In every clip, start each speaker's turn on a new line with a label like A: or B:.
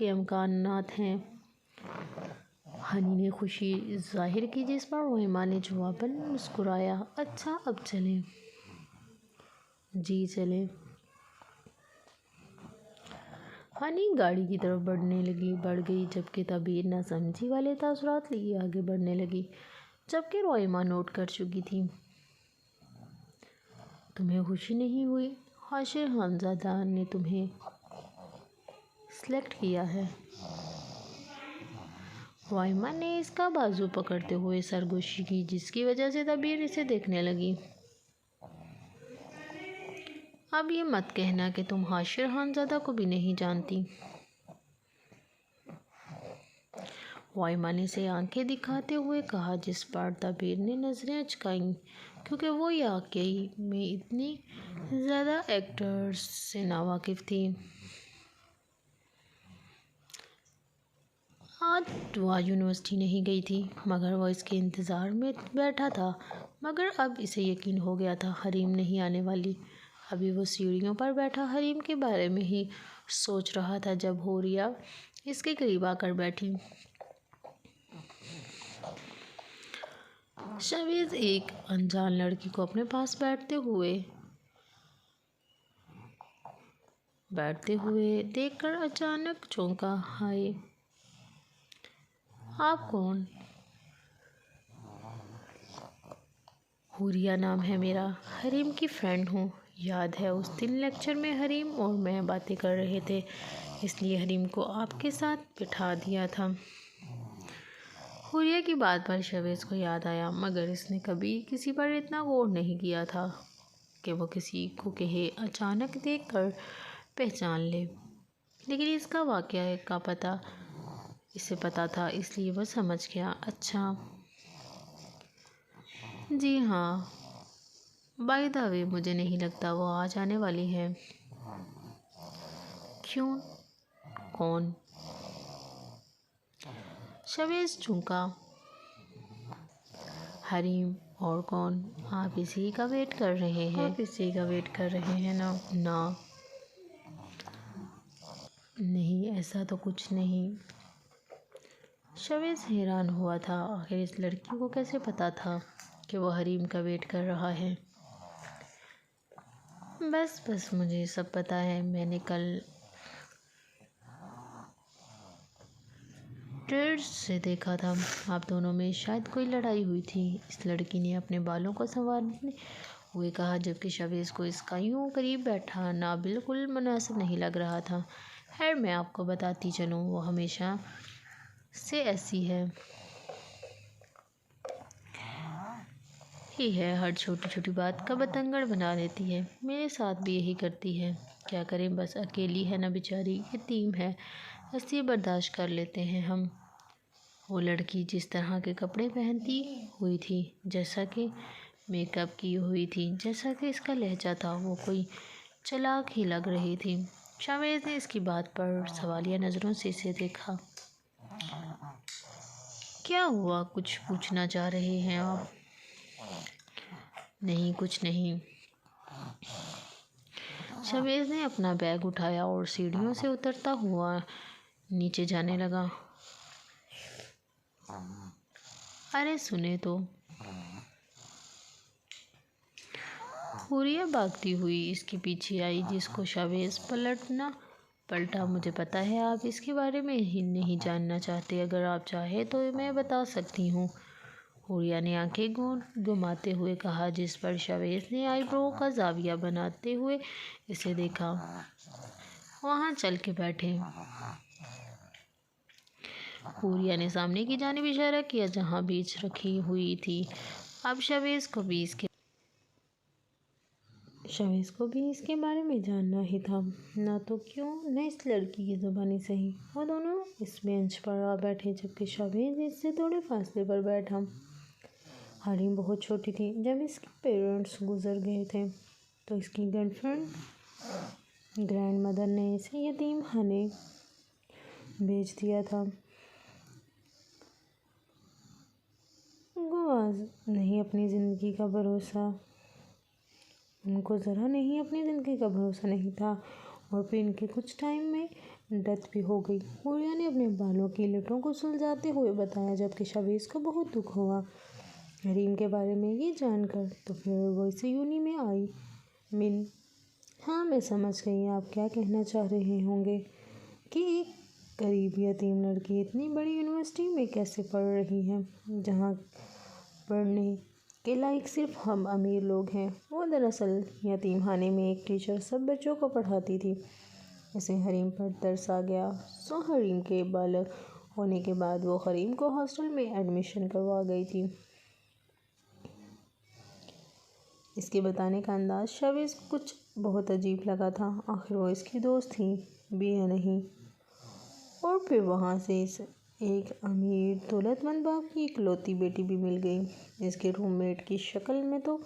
A: کے امکانات ہیں۔ ہنی نے خوشی ظاہر کی، جس پر روئما نے جواباً مسکرایا۔ اچھا اب چلیں۔ جی چلیں۔ ہنی گاڑی کی طرف بڑھ گئی جبکہ تعبیر نہ سمجھی والے تاثرات لیے آگے بڑھنے لگی، جبکہ روئما نوٹ کر چکی تھی۔ تمہیں خوشی نہیں ہوئی؟ حاشر خانزادہ نے تمہیں سلیکٹ کیا ہے۔ روئما نے اس کا بازو پکڑتے ہوئے سرگوشی کی، جس کی وجہ سے تعبیر اسے دیکھنے لگی۔ اب یہ مت کہنا کہ تم حاشر خانزادہ کو بھی نہیں جانتی۔ روئما نے اسے آنکھیں دکھاتے ہوئے کہا، جس پر تعبیر نے نظریں اچکائیں، کیونکہ وہ واقعی میں اتنی زیادہ ایکٹرز سے ناواقف تھی۔ آج وہ یونیورسٹی نہیں گئی تھی، مگر وہ اس کے انتظار میں بیٹھا تھا۔ مگر اب اسے یقین ہو گیا تھا حریم نہیں آنے والی۔ ابھی وہ سیڑھیوں پر بیٹھا حریم کے بارے میں ہی سوچ رہا تھا جب حوریہ اس کے قریب آ کر بیٹھی۔ شاویز ایک انجان لڑکی کو اپنے پاس بیٹھتے ہوئے دیکھ کر اچانک چونکا۔ ہائے، آپ کون؟ حوریہ نام ہے میرا، حریم کی فرینڈ ہوں۔ یاد ہے اس دن لیکچر میں حریم اور میں باتیں کر رہے تھے، اس لیے حریم کو آپ کے ساتھ بٹھا دیا تھا۔ حوریہ کی بات پر شاویز کو یاد آیا، مگر اس نے کبھی کسی پر اتنا غور نہیں کیا تھا کہ وہ کسی کو کہے اچانک دیکھ کر پہچان لے۔ لیکن اس کا واقعہ کا پتہ اسے پتہ تھا، اس لیے وہ سمجھ گیا۔ اچھا جی ہاں، بائی دا وے مجھے نہیں لگتا وہ آج آنے والی ہے۔ کیوں؟ کون؟ شاویز چونکا۔ حریم اور کون؟ آپ اسی کا ویٹ کر رہے ہیں؟ آپ اسی کا ویٹ کر رہے ہیں نا؟ نہیں، ایسا تو کچھ نہیں۔ شاویز حیران ہوا تھا، آخر اس لڑکی کو کیسے پتہ تھا کہ وہ حریم کا ویٹ کر رہا ہے؟ بس مجھے سب پتہ ہے، میں نے کل ٹریڈ سے دیکھا تھا، آپ دونوں میں شاید کوئی لڑائی ہوئی تھی۔ اس لڑکی نے اپنے بالوں کو سنوارتے ہوئے کہا، جبکہ شاویز کو اس کا یوں قریب بیٹھنا بالکل مناسب نہیں لگ رہا تھا۔ خیر میں آپ کو بتاتی چلوں، وہ ہمیشہ سے ایسی ہی ہے، ہر چھوٹی چھوٹی بات کا بتنگڑ بنا دیتی ہے، میرے ساتھ بھی یہی کرتی ہے۔ کیا کریں، بس اکیلی ہے نا بیچاری، یتیم ہے، بس یہ برداشت کر لیتے ہیں ہم۔ وہ لڑکی جس طرح کے کپڑے پہنتی ہوئی تھی، جیسا کہ میک اپ کی ہوئی تھی، جیسا کہ اس کا لہجہ تھا، وہ کوئی چالاک ہی لگ رہی تھی۔ شاویز نے اس کی بات پر سوالیہ نظروں سے اسے دیکھا۔ کیا ہوا، کچھ پوچھنا چاہ رہے ہیں آپ؟ نہیں، کچھ نہیں۔ شاویز نے اپنا بیگ اٹھایا اور سیڑھیوں سے اترتا ہوا نیچے جانے لگا۔ ارے سنیں تو۔ حوریہ بھاگتی ہوئی اس کے پیچھے آئی، جس کو شاویز پلٹا۔ مجھے پتہ ہے آپ اس کے بارے میں نہیں جاننا چاہتے، اگر آپ چاہیں تو میں بتا سکتی ہوں۔ حوریہ نے آنکھیں گھماتے ہوئے کہا، جس پر شاویز نے آئی برو کا زاویہ بناتے ہوئے اسے دیکھا۔ وہاں چل کے بیٹھیں۔ حوریہ نے سامنے کی جانب اشارہ کیا جہاں بیچ رکھی ہوئی تھی۔ اب شاویز کو بھی اس کے بارے میں جاننا ہی تھا، نہ تو کیوں نہ اس لڑکی کی زبانی صحیح۔ وہ دونوں اس بینچ پر آ بیٹھے جبکہ شاویز اس سے تھوڑے فاصلے پر بیٹھا۔ حریم بہت چھوٹی تھی جب اس کے پیرنٹس گزر گئے تھے، تو اس کی گرینڈ مدر نے اسے یتیم خانے بھیج دیا تھا۔ ان کو ذرا نہیں اپنی زندگی کا بھروسہ نہیں تھا، اور پھر ان کے کچھ ٹائم میں ڈیتھ بھی ہو گئی۔ حوریہ نے اپنے بالوں کی لٹوں کو سلجھاتے ہوئے بتایا، جبکہ شاویز کو بہت دکھ ہوا حریم کے بارے میں یہ جان کر۔ تو پھر وہ اسی یونی میں آئی۔ من: ہاں میں سمجھ گئی آپ کیا کہنا چاہ رہے ہوں گے کہ ایک غریب یتیم لڑکی اتنی بڑی یونیورسٹی میں کیسے پڑھ رہی ہے جہاں پڑھنے کے لائق صرف ہم امیر لوگ ہیں۔ وہ دراصل یتیم خانے میں ایک ٹیچر سب بچوں کو پڑھاتی تھی۔ اسے حریم پر ترس آ گیا، سو حریم کے بالغ ہونے کے بعد وہ حریم کو ہاسٹل میں ایڈمیشن کروا گئی تھی۔ اس کے بتانے کا انداز شاویز کو کچھ بہت عجیب لگا تھا۔ آخر وہ اس کی دوست تھی بھی یا نہیں؟ اور پھر وہاں سے ایک امیر دولت مند باپ کی اکلوتی بیٹی بھی مل گئی اس کے روم میٹ کی شکل میں، تو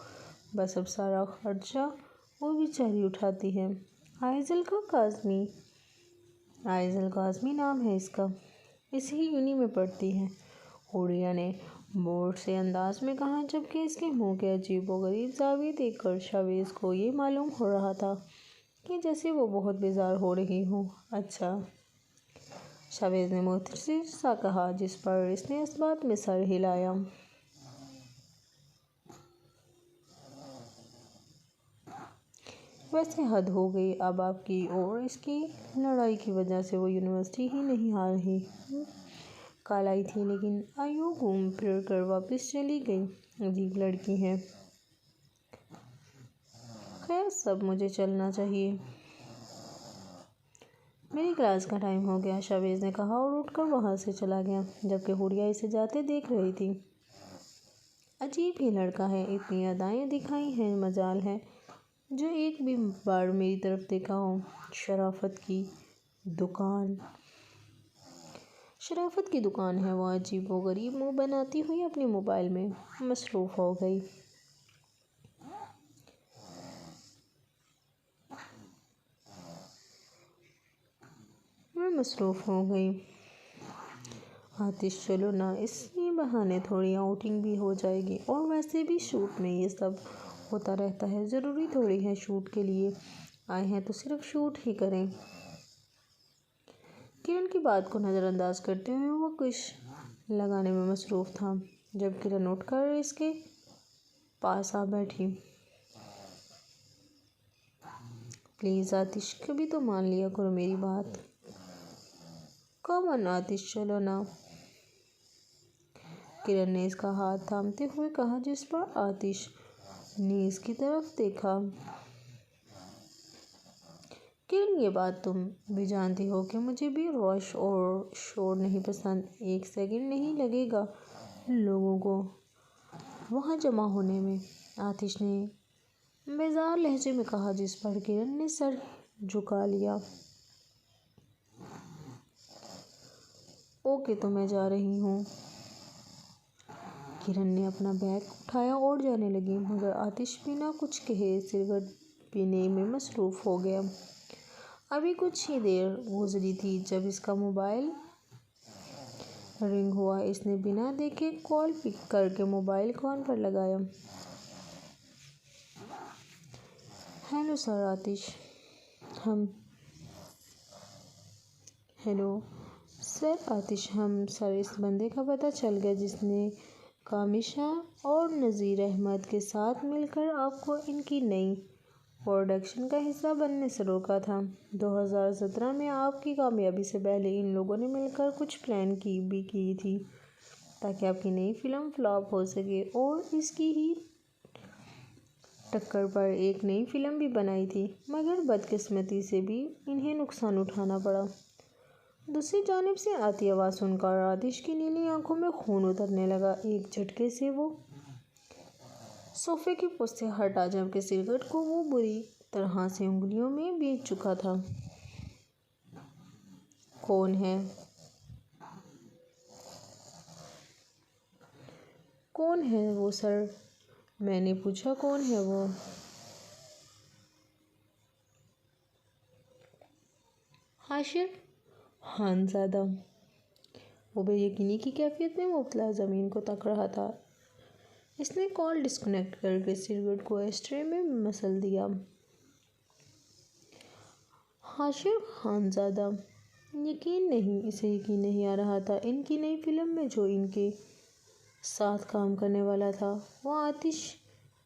A: بس اب سارا خرچہ وہ بیچاری اٹھاتی ہے۔ آئزل کاظمی نام ہے اس کا، اسی یونی میں پڑھتی ہے، حوریہ نے بور سے انداز میں کہا، جبکہ اس کے منہ کے عجیب و غریب زاویے دیکھ کر شاویز کو یہ معلوم ہو رہا تھا کہ جیسے وہ بہت بیزار ہو رہی ہو۔ اچھا، شاویز نے مختصر سا کہا، جس پر اس نے اس بات میں سر ہلایا۔ ویسے حد ہو گئی اب آپ کی اور اس کی لڑائی کی وجہ سے وہ یونیورسٹی ہی نہیں آ رہی۔ کل آئی تھی لیکن ایوں گھوم پھر کر واپس چلی گئی۔ عجیب لڑکی ہے۔ خیر سب مجھے چلنا چاہیے، میری کلاس کا ٹائم ہو گیا، شاویز نے کہا اور اٹھ کر وہاں سے چلا گیا، جبکہ حوریہ اسے جاتے دیکھ رہی تھی۔ عجیب ہی لڑکا ہے، اتنی ادائیں دکھائی ہیں، مجال ہے جو ایک بھی بار میری طرف دیکھا ہو۔ شرافت کی دکان ہے وہ عجیب و غریب منہ بناتی ہوئی اپنے موبائل میں مصروف ہو گئی۔ آتش چلو نا، اسی بہانے تھوڑی آؤٹنگ بھی ہو جائے گی، اور ویسے بھی شوٹ میں یہ سب ہوتا رہتا ہے، ضروری تھوڑی ہے شوٹ کے لیے آئے ہیں تو صرف شوٹ ہی کریں۔ کرن کی بات کو نظر انداز کرتے ہوئے وہ کش لگانے میں مصروف تھا، جب کرن اٹھ کر اس کے پاس آ بیٹھی۔ پلیز آتش، کبھی تو مان لیا کرو میری بات۔ کم آن آتش، چلو نا، کرن نے اس کا ہاتھ تھامتے ہوئے کہا، جس پر آتش نے اس کی طرف دیکھا۔ کرن یہ بات تم بھی جانتی ہو کہ مجھے بھی رش اور شور نہیں پسند، ایک سیکنڈ نہیں لگے گا لوگوں کو وہاں جمع ہونے میں، آتش نے بیزار لہجے میں کہا، جس پر کرن نے سر جھکا لیا۔ اوکے تو میں جا رہی ہوں۔ کرن نے اپنا بیگ اٹھایا اور جانے لگی، مگر آتش بنا کچھ کہے سگریٹ پینے میں مصروف ہو گیا۔ ابھی کچھ ہی دیر گزری تھی جب اس کا موبائل رنگ ہوا۔ اس نے بنا دیکھے کال پک کر کے موبائل کان پر لگایا۔ ہیلو سر آتش، سر اس بندے کا پتہ چل گیا جس نے کامشا اور نذیر احمد کے ساتھ مل کر آپ کو ان کی نئی پروڈکشن کا حصہ بننے سے روکا تھا۔ 2017 میں آپ کی کامیابی سے پہلے ان لوگوں نے مل کر کچھ پلان بھی کی تھی تاکہ آپ کی نئی فلم فلاپ ہو سکے، اور اس کی ہی ٹکر پر ایک نئی فلم بھی بنائی تھی، مگر بدقسمتی سے بھی انہیں نقصان اٹھانا پڑا۔ دوسری جانب سے آتی آواز سن کر آتش کی نیلی آنکھوں میں خون اترنے لگا۔ ایک جھٹکے سے وہ صوفے کی پشت سے ہٹا، جبکہ سگریٹ کو وہ بری طرح سے انگلیوں میں بیچ چکا تھا۔ کون ہے وہ سر؟ میں نے پوچھا، کون ہے وہ؟ حاشر خانزادہ، وہ بے یقینی کی کیفیت میں مبتلا زمین کو تک رہا تھا۔ اس نے کال ڈسکنیکٹ کر کے سگریٹ کو ایشٹرے میں مسل دیا۔ حاشر خانزادہ یقین نہیں، اسے یقین نہیں آ رہا تھا ان کی نئی فلم میں جو ان کے ساتھ کام کرنے والا تھا وہ آتش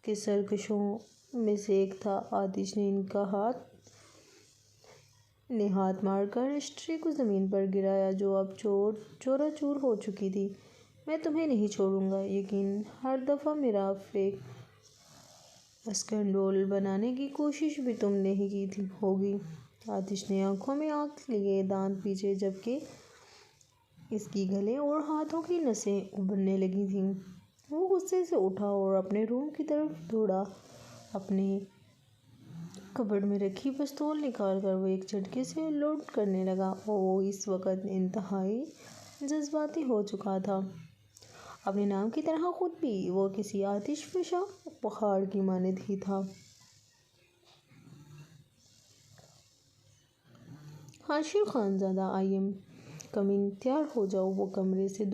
A: کے سرکشوں میں سے ایک تھا۔ آتش نے ان کا ہاتھ مار کر اسٹری کو زمین پر گرایا جو اب چورا چور ہو چکی تھی۔ میں تمہیں نہیں چھوڑوں گا، یقین ہر دفعہ میرا فیک اسکینڈول بنانے کی کوشش بھی تم نے ہی کی ہوگی۔ آتش نے آنکھوں میں آنکھ لیے دانت پیچے جبکہ اس کی گلے اور ہاتھوں کی نسیں ابھرنے لگی تھیں۔ وہ غصے سے اٹھا اور اپنے روم کی طرف دوڑا۔ اپنے کبرڈ میں رکھی پستول نکال کر وہ ایک جھٹکے سے لوڈ کرنے لگا۔ وہ اس وقت انتہائی جذباتی ہو چکا تھا، اپنے نام کی طرح خود بھی۔ وہ کسی آتش فشاں پہاڑ کی مانند ہی تھا۔ Hashir Khanzada I am coming, تیار ہو جاؤ۔ وہ کمرے سے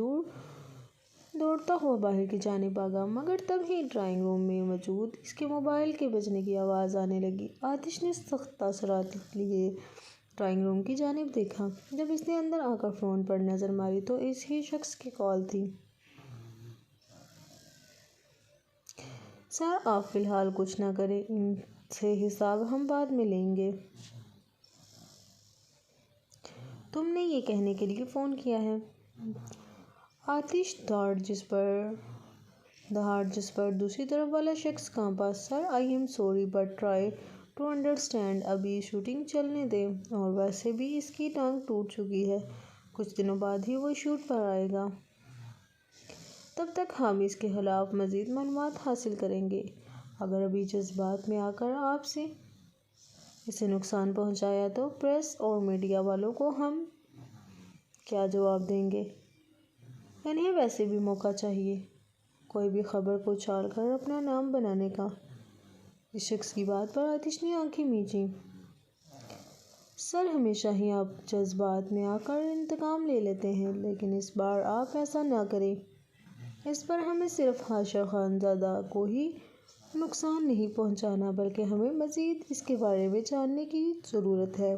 A: دوڑتا ہوا باہر کی جانب بھاگا، مگر تب ہی ڈرائنگ روم میں موجود اس کے موبائل کے بجنے کی آواز آنے لگی۔ آتش نے سخت تاثرات لیے ڈرائنگ روم کی جانب دیکھا۔ جب اس نے اندر آ کر فون پر نظر ماری تو اس ہی شخص کی کال تھی۔ سر آپ فی الحال کچھ نہ کریں، ان سے حساب ہم بعد میں لیں گے۔ تم نے یہ کہنے کے لیے فون کیا ہے؟ آتش دھاڑ جس پر دوسری طرف والا شخص کانپا۔ Sir I am sorry but try to understand, ابھی شوٹنگ چلنے دیں، اور ویسے بھی اس کی ٹانگ ٹوٹ چکی ہے، کچھ دنوں بعد ہی وہ شوٹ پر آئے گا۔ تب تک ہم اس کے خلاف مزید معلومات حاصل کریں گے۔ اگر ابھی جذبات میں آ کر آپ سے اسے نقصان پہنچایا تو پریس اور میڈیا والوں کو ہم کیا جواب دیں گے؟ انہیں ویسے بھی موقع چاہیے کوئی بھی خبر کو اچھال کر اپنا نام بنانے کا۔ اس شخص کی بات پر آتش نے آنکھیں میچیں۔ سر ہمیشہ ہی آپ جذبات میں آ کر انتقام لے لیتے ہیں، لیکن اس بار آپ ایسا نہ کریں۔ اس پر ہمیں صرف حاشر خانزادہ کو ہی نقصان نہیں پہنچانا بلکہ ہمیں مزید اس کے بارے میں جاننے کی ضرورت ہے۔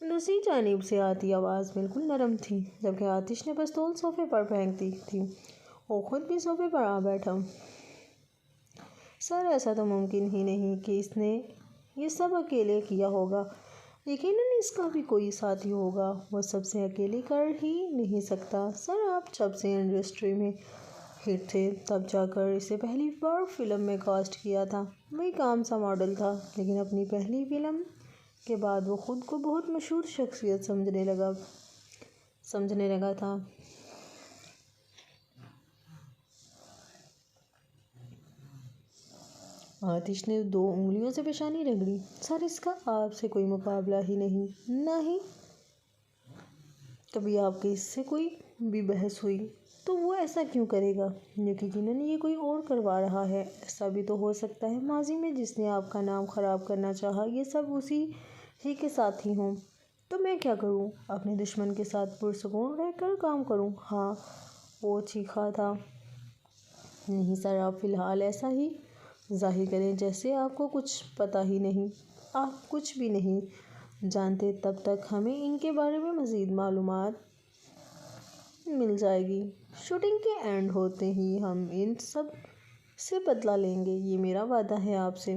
A: دوسری جانب سے آتی آواز بالکل نرم تھی، جبکہ آتش نے پستول صوفے پر پھینک دی تھی اور خود بھی صوفے پر آ بیٹھا۔ سر ایسا تو ممکن ہی نہیں کہ اس نے یہ سب اکیلے کیا ہوگا، یقیناً اس کا بھی کوئی ساتھی ہوگا، وہ سب سے اکیلے کر ہی نہیں سکتا۔ سر آپ جب سے انڈسٹری میں ہٹ تھے تب جا کر اسے پہلی بار فلم میں کاسٹ کیا تھا۔ وہ ایک عام سا ماڈل تھا، لیکن اپنی پہلی فلم کے بعد وہ خود کو بہت مشہور شخصیت سمجھنے لگا تھا۔ آتش نے 2 انگلیوں سے پیشانی رگڑی۔ سر اس کا آپ سے کوئی مقابلہ ہی نہیں، نہ ہی کبھی آپ کی اس سے کوئی بھی بحث ہوئی، تو وہ ایسا کیوں کرے گا؟ یقیناً یہ کوئی اور کروا رہا ہے۔ ایسا بھی تو ہو سکتا ہے ماضی میں جس نے آپ کا نام خراب کرنا چاہا یہ سب اسی ہی کے ساتھی ہوں۔ تو میں کیا کروں؟ اپنے دشمن کے ساتھ پرسکون رہ کر کام کروں؟ ہاں، وہ چیخا تھا۔ نہیں سر، آپ فی الحال ایسا ہی ظاہر کریں جیسے آپ کو کچھ پتہ ہی نہیں۔ آپ کچھ بھی نہیں جانتے تب تک ہمیں ان کے بارے میں مزید معلومات مل جائے گی۔ شوٹنگ کے اینڈ ہوتے ہی ہم ان سب سے بدلہ لیں گے، یہ میرا وعدہ ہے آپ سے۔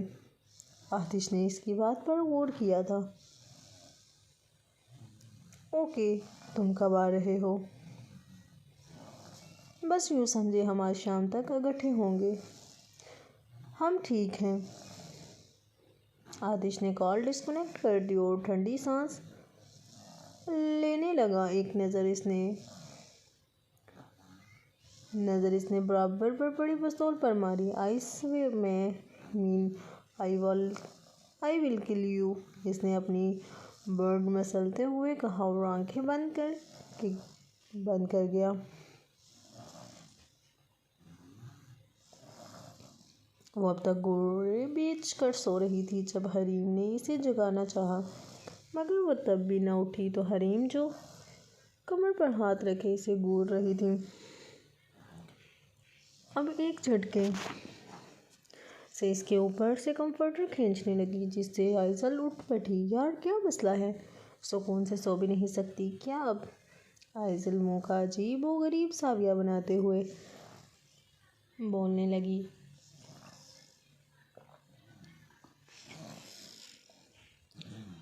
A: آتش نے اس کی بات پر غور کیا تھا۔ اوکے، تم کب آ رہے ہو؟ بس یوں سمجھیں ہم آج شام تک اکٹھے ہوں گے۔ ہم ٹھیک ہیں۔ آتش نے کال ڈسکنیکٹ کر دی اور ٹھنڈی سانس لینے لگا۔ ایک نظر اس نے برابر پر پڑی پستول پر ماری۔ آئی سویئر مین آئی ول کل یو، اس نے اپنی برڈ مسلتے ہوئے کہا اور آنکھیں بند کر گیا۔ وہ اب تک گوڑے بیچ کر سو رہی تھی جب حریم نے اسے جگانا چاہا، مگر وہ تب بھی نہ اٹھی تو حریم جو کمر پر ہاتھ رکھے اسے گھور رہی تھی، اب ایک جھٹکے سے اس کے اوپر سے کمفرٹر کھینچنے لگی، جس سے آئزل اٹھ بیٹھی۔ یار کیا مسئلہ ہے؟ سکون سے سو بھی نہیں سکتی کیا اب؟ آئزل منہ کا عجیب و غریب ساویہ بناتے ہوئے بولنے لگی،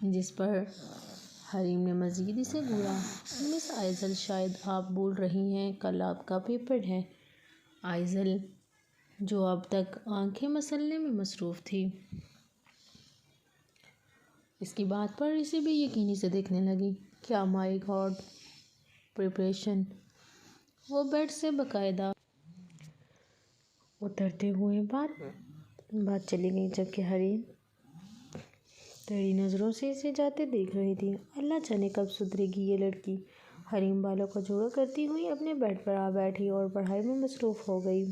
A: جس پر حریم نے مزید اسے گھورا۔ مس آئزل، شاید آپ بھول رہی ہیں کل آپ کا پیپر ہے۔ آئزل، جو اب تک آنکھیں مسلنے میں مصروف تھی، اس کی بات پر اسے بے یقینی سے دیکھنے لگی۔ کیا مائی گاڈ، پریپریشن! وہ بیڈ سے باقاعدہ اترتے ہوئے بات چلی گئی، جبکہ حریم ٹیڑھی نظروں سے اسے جاتے دیکھ رہی تھی۔ اللہ جانے کب سدھرے گی یہ لڑکی۔ حریم بالوں کا جوڑا کرتی ہوئی اپنے بیڈ پر آ بیٹھی اور پڑھائی میں مصروف ہو گئی۔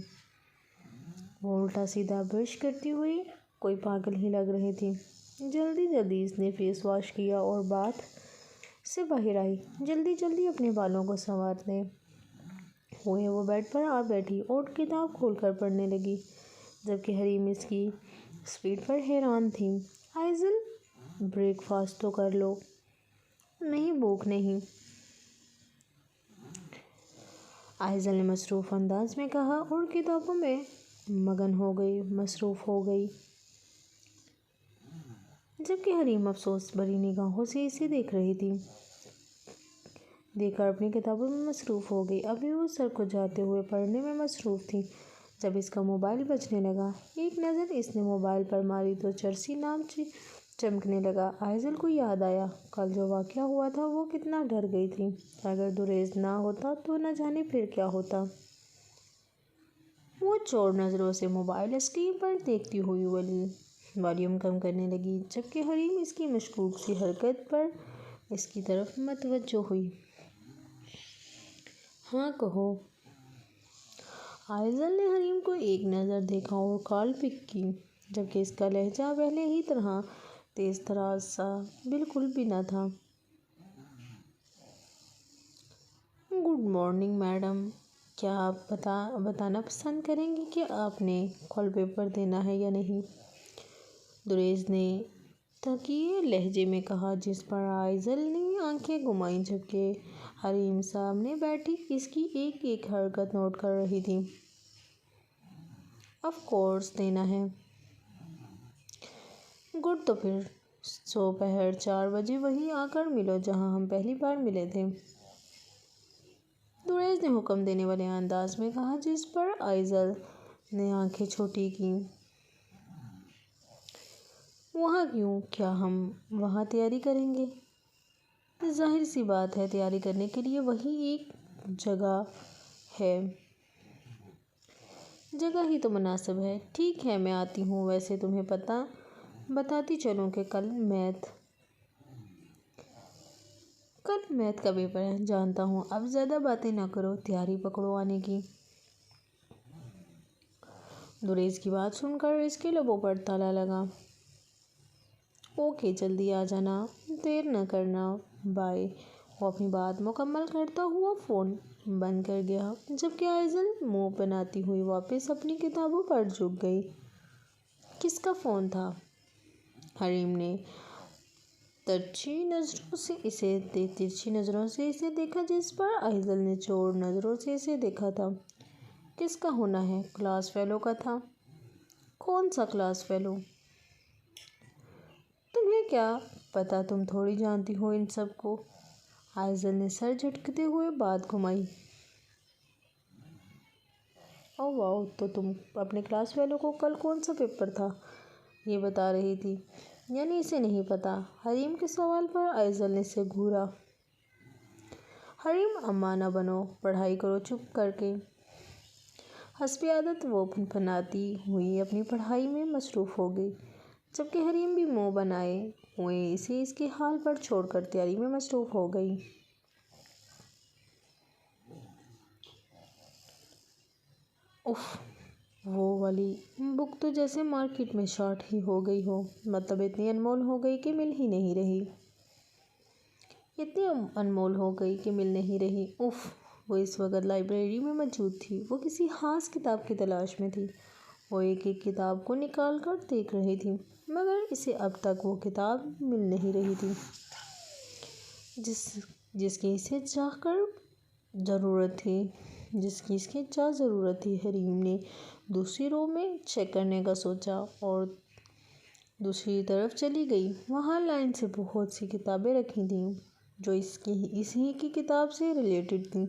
A: وہ الٹا سیدھا برش کرتی ہوئی کوئی پاگل ہی لگ رہی تھی۔ جلدی جلدی اس نے فیس واش کیا اور باتھ سے باہر آئی۔ جلدی جلدی اپنے بالوں کو سنوارتے ہوئے وہ بیڈ پر آ بیٹھی اور کتاب کھول کر پڑھنے لگی، جبکہ حریم اس کی اسپیڈ پر حیران تھی۔ آئزل، بریک فاسٹ تو کر لو۔ نہیں، بھوک نہیں، آئزل نے مصروف انداز میں کہا اور کتابوں میں مصروف ہو گئی، جبکہ حریم افسوس بھری نگاہوں سے اسے دیکھ رہی تھی۔ دیکھ کر اپنی کتابوں میں مصروف ہو گئی۔ ابھی وہ سر کھجاتے ہوئے پڑھنے میں مصروف تھی، جب اس کا موبائل بجنے لگا۔ ایک نظر اس نے موبائل پر ماری تو چرسی نام چمکنے لگا۔ آئزل کو یاد آیا، کل جو واقعہ ہوا تھا، وہ کتنا ڈر گئی تھی۔ اگر دریز نہ ہوتا تو نہ جانے پھر کیا ہوتا۔ وہ چور نظروں سے موبائل اسکرین پر دیکھتی ہوئی والیوم کم کرنے لگی، جبکہ حریم اس کی مشکوک سی حرکت پر اس کی طرف متوجہ ہوئی۔ ہاں کہو۔ آئزل نے حریم کو ایک نظر دیکھا اور کال پک کی، جبکہ اس کا لہجہ پہلے ہی طرح تیز تراز سا بالکل بھی نہ تھا۔ گڈ مارننگ میڈم، کیا آپ بتانا پسند کریں گی کہ آپ نے کل پیپر دینا ہے یا نہیں؟ دریز نے تھکیئے لہجے میں کہا، جس پر آئزل نے آنکھیں گھمائیں، جبکہ حریم سامنے بیٹھی اس کی ایک ایک حرکت نوٹ کر رہی تھی۔ آف کورس دینا ہے۔ گڈ، تو پھر دوپہر 4 بجے وہیں آ کر ملو جہاں ہم پہلی بار ملے تھے، دریز نے حکم دینے والے انداز میں کہا، جس پر آئزل نے آنکھیں چھوٹی کیں۔ وہاں کیوں؟ کیا ہم وہاں تیاری کریں گے؟ ظاہر سی بات ہے، تیاری کرنے کے لیے وہی ایک جگہ ہے۔ جگہ ہی تو مناسب ہے۔ ٹھیک ہے، میں آتی ہوں۔ ویسے تمہیں بتاتی چلوں کہ کل میتھ کا پیپر ہے۔ جانتا ہوں، اب زیادہ باتیں نہ کرو، تیاری پکڑو آنے کی۔ دریز کی بات سن کر اس کے لبوں پر تالا لگا۔ اوکے، جلدی آ جانا، دیر نہ کرنا، بائے۔ وہ اپنی بات مکمل کرتا ہوا فون بند کر گیا، جبکہ آئزل منہ بناتی ہوئی واپس اپنی کتابوں پر جھک گئی۔ کس کا فون تھا؟ حریم نے ترچھی نظروں سے اسے دیکھا، جس پر آئزل نے چور نظروں سے اسے دیکھا تھا۔ کس کا ہونا ہے؟ کلاس فیلو کا تھا۔ کون سا کلاس فیلو؟ تمہیں کیا پتا، تم تھوڑی جانتی ہو ان سب کو۔ آئزل نے سر جھٹکتے ہوئے بات گھمائی۔ اوہ واو، تو تم اپنے کلاس فیلو کو کل کون سا پیپر تھا یہ بتا رہی تھی؟ یعنی اسے نہیں پتا؟ حریم کے سوال پر آئزل نے اسے گھورا۔ حریم، اماں نہ بنو، پڑھائی کرو چپ کر کے۔ حسب عادت وہ پھنپھناتی ہوئی اپنی پڑھائی میں مصروف ہو گئی، جبکہ حریم بھی منہ بنائے ہوئے اسے اس کے حال پر چھوڑ کر تیاری میں مصروف ہو گئی۔ اف، وہ والی بک تو جیسے مارکیٹ میں شارٹ ہی ہو گئی ہو، مطلب اتنی انمول ہو گئی کہ مل ہی نہیں رہی۔ اف، وہ اس وقت لائبریری میں موجود تھی۔ وہ کسی خاص کتاب کی تلاش میں تھی وہ ایک ایک کتاب کو نکال کر دیکھ رہی تھی، مگر اسے اب تک وہ کتاب مل نہیں رہی تھی جس کی اسے چاہ کر ضرورت تھی جس کی اس کی ضرورت تھی۔ حریم نے دوسری رو میں چیک کرنے کا سوچا اور دوسری طرف چلی گئی۔ وہاں لائن سے بہت سی کتابیں رکھی تھیں جو اسی کی کتاب سے ریلیٹڈ تھیں۔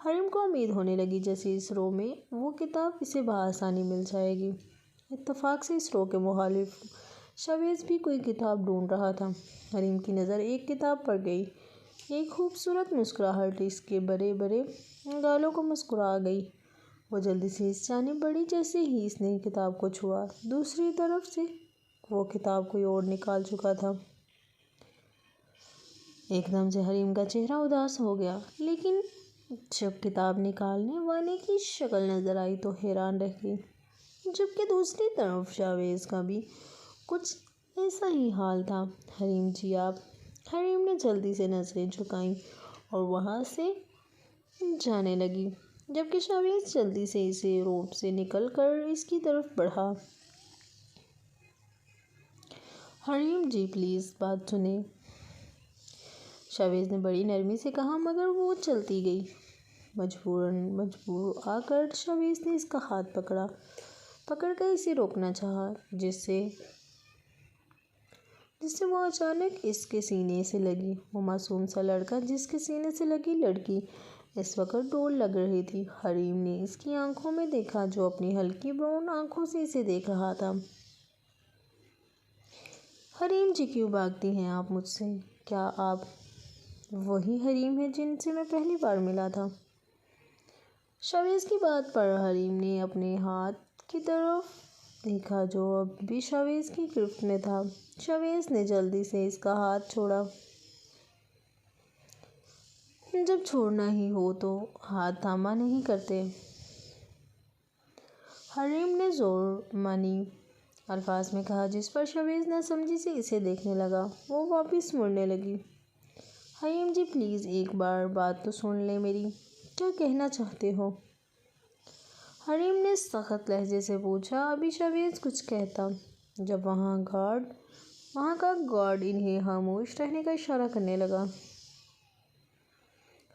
A: حریم کو امید ہونے لگی جیسے اس رو میں وہ کتاب اسے بآسانی مل جائے گی۔ اتفاق سے اس رو کے مخالف شاویز بھی کوئی کتاب ڈھونڈ رہا تھا۔ حریم کی نظر ایک کتاب پر گئی۔ ایک خوبصورت مسکراہٹ اس کے بڑے بڑے گالوں کو مسکرا گئی۔ وہ جلدی سے اس جانب بڑھی جیسے ہی اس نے کتاب کو چھوا، دوسری طرف سے وہ کتاب کوئی اور نکال چکا تھا۔ ایک دم سے حریم کا چہرہ اداس ہو گیا، لیکن جب کتاب نکالنے والے کی شکل نظر آئی تو حیران رہ گئی، جبکہ دوسری طرف شاویز کا بھی کچھ ایسا ہی حال تھا۔ حریم جی آپ۔ حریم نے جلدی سے نظریں جھکائیں اور وہاں سے جانے لگی، جبکہ شاویز جلدی سے اسے روپ سے نکل کر اس کی طرف بڑھا۔ حریم جی پلیز بات سنیں، شاویز نے بڑی نرمی سے کہا، مگر وہ چلتی گئی۔ مجبور آ کر شاویز نے اس کا ہاتھ پکڑ کر اسے روکنا چاہا، جس سے وہ اچانک اس کے سینے سے لگی۔ وہ معصوم سا لڑکا جس کے سینے سے لگی لڑکی اس وقت ڈول لگ رہی تھی۔ حریم نے اس کی آنکھوں میں دیکھا جو اپنی ہلکی براؤن آنکھوں سے اسے دیکھ رہا تھا۔ حریم جی کیوں بھاگتی ہیں آپ مجھ سے؟ کیا آپ وہی حریم ہیں جن سے میں پہلی بار ملا تھا؟ شاویز کی بات پر حریم نے اپنے ہاتھ کی طرف دیکھا جو اب بھی شاویز کی گرفت میں تھا۔ شاویز نے جلدی سے اس کا ہاتھ چھوڑا۔ جب چھوڑنا ہی ہو تو ہاتھ تھاما نہیں کرتے۔ حریم نے زور مانی الفاظ میں کہا، جس پر شاویز نہ سمجھی سے اسے دیکھنے لگا۔ وہ واپس مڑنے لگی۔ حریم جی پلیز ایک بار بات تو سن لیں میری، کیا کہنا چاہتے ہو؟ حریم نے سخت لہجے سے پوچھا۔ ابھی شاویز کچھ کہتا جب وہاں کا گارڈ انہیں خاموش رہنے کا اشارہ کرنے لگا۔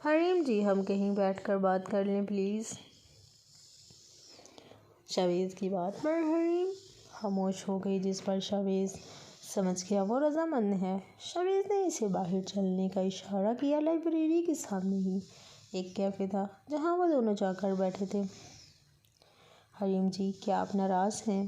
A: حریم جی ہم کہیں بیٹھ کر بات کر لیں پلیز۔ شاویز کی بات پر حریم خاموش ہو گئی، جس پر شاویز سمجھ گیا وہ رضامند ہے۔ شاویز نے اسے باہر چلنے کا اشارہ کیا۔ لائبریری کے سامنے ہی ایک کیفے تھا جہاں وہ دونوں جا کر بیٹھے تھے۔ حریم جی کیا آپ ناراض ہیں؟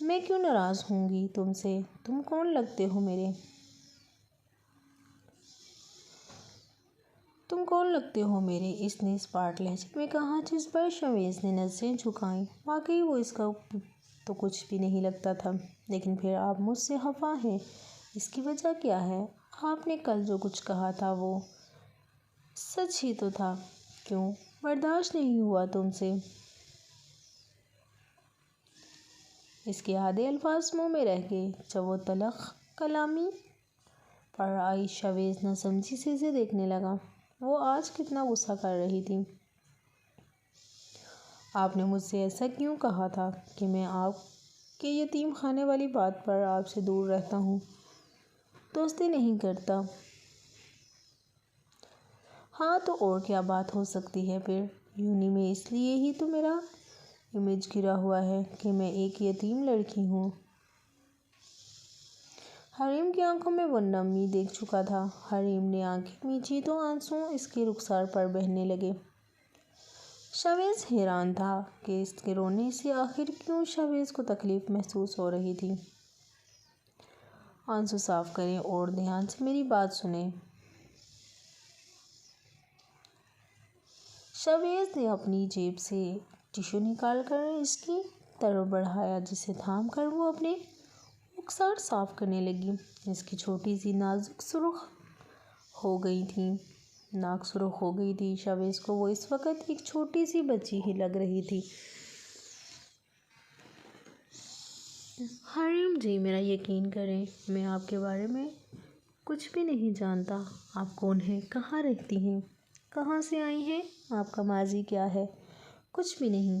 A: میں کیوں ناراض ہوں گی تم سے؟ تم کون لگتے ہو میرے؟ اس نے اسپاٹ لہجے میں کہا، جس پر شاویز نے نظریں جھکائیں۔ واقعی وہ اس کا تو کچھ بھی نہیں لگتا تھا، لیکن پھر آپ مجھ سے خفا ہیں، اس کی وجہ کیا ہے؟ آپ نے کل جو کچھ کہا تھا وہ سچ ہی تو تھا، کیوں برداشت نہیں ہوا تم سے؟ اس کے آدھے الفاظ منہ میں رہ گئے جب وہ تلخ کلامی پر آئی۔ شاویز نہ سمجھی سے اسے دیکھنے لگا۔ وہ آج کتنا غصہ کر رہی تھی۔ آپ نے مجھ سے ایسا کیوں کہا تھا کہ میں آپ کے یتیم خانے والی بات پر آپ سے دور رہتا ہوں، دوستی نہیں کرتا؟ ہاں تو اور کیا بات ہو سکتی ہے پھر؟ یونی میں اس لیے ہی تو میرا امیج گرا ہوا ہے کہ میں ایک یتیم لڑکی ہوں۔ حریم کی آنکھوں میں وہ نمی دیکھ چکا تھا۔ حریم نے آنکھیں میچی تو آنسو اس کے رخسار پر بہنے لگے۔ شاویز حیران تھا کہ اس کے رونے سے آخر کیوں شاویز کو تکلیف محسوس ہو رہی تھی۔ آنسو صاف کریں اور دھیان سے میری بات سنیں۔ شاویز نے اپنی جیب سے ٹشو نکال کر اس کی طرف بڑھایا، جسے تھام کر وہ اپنے رخسار صاف کرنے لگی۔ اس کی چھوٹی سی ناک سرخ ہو گئی تھی۔ شاویز کو وہ اس وقت ایک چھوٹی سی بچی ہی لگ رہی تھی۔ حریم جی میرا یقین کریں، میں آپ کے بارے میں کچھ بھی نہیں جانتا۔ آپ کون ہیں؟ کہاں رہتی ہیں؟ کہاں سے آئی ہیں؟ آپ کا ماضی کیا ہے؟ کچھ بھی نہیں۔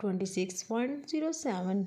A: 26.07